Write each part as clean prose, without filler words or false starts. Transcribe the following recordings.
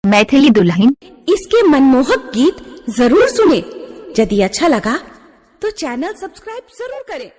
मैथिली दुल्हन। इसके मनमोहक गीत जरूर सुने। यदि अच्छा लगा तो चैनल सब्सक्राइब जरूर करें।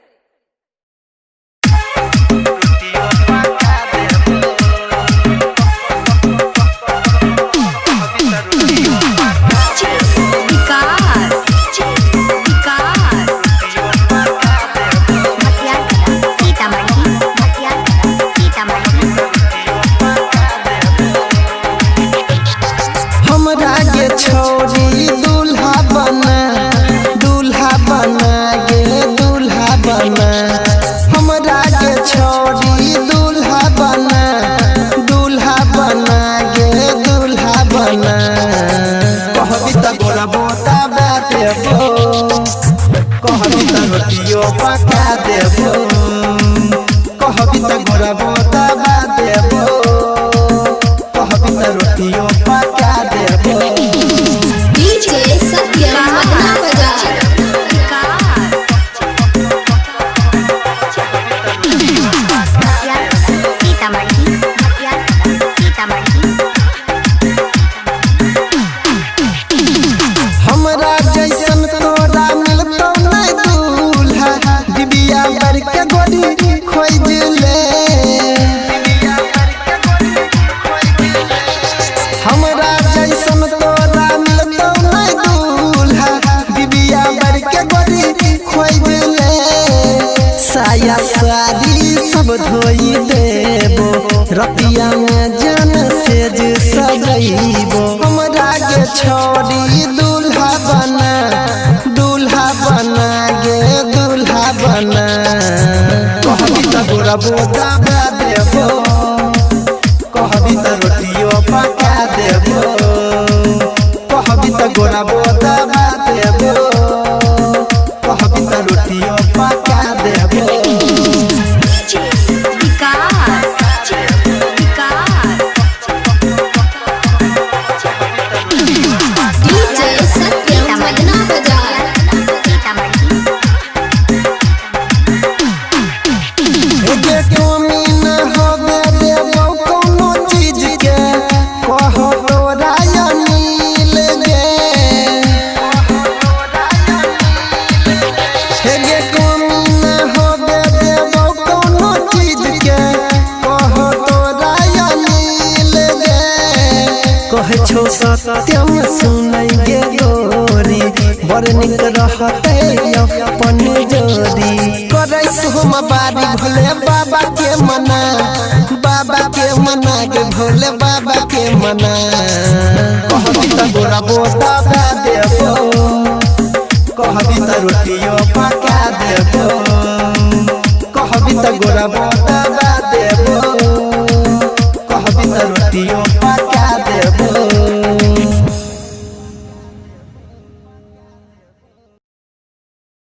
छोरी दूल्हा बना गे दूल्हा बना। हमरा के छोरी दूल्हा बना गे दूल्हा बना। कहबी त गोरा बोता देबो, कहबी त रोटियो पका देबो, कहबी त गोरा बोता देबो, कहबी त रोटियो पका देबो। हमरा जैसन तोरा मिलतो नहीं दूल्हा, डिबिया भर के गोदी खोज ले। हमरा जैसन तोरा मिलतो नहीं दूल्हा, डिबिया भर के गोदी खोज ले। साया साड़ी सब धोई देबो, रतिया में जन सेज सजैबो। हमरा के छोरी दूल्हा बना गे दूल्हा बना। कहबी त गोरा बोता देबो, कहबी त रोटियो पका देबो, कहबी त गोरा बोता देबो, कहबी त रोटियो पका देबो। कहे छो सत्यम सुनै गे गोरी, बड़ निक रहते अपन जोड़ी। करे सोम बारी भोले बाबा के मना गे भोले बाबा के मना। कहबी त गोरा बोता देबो, कहबी त रोटियो पका देबो, कहबी त गोरा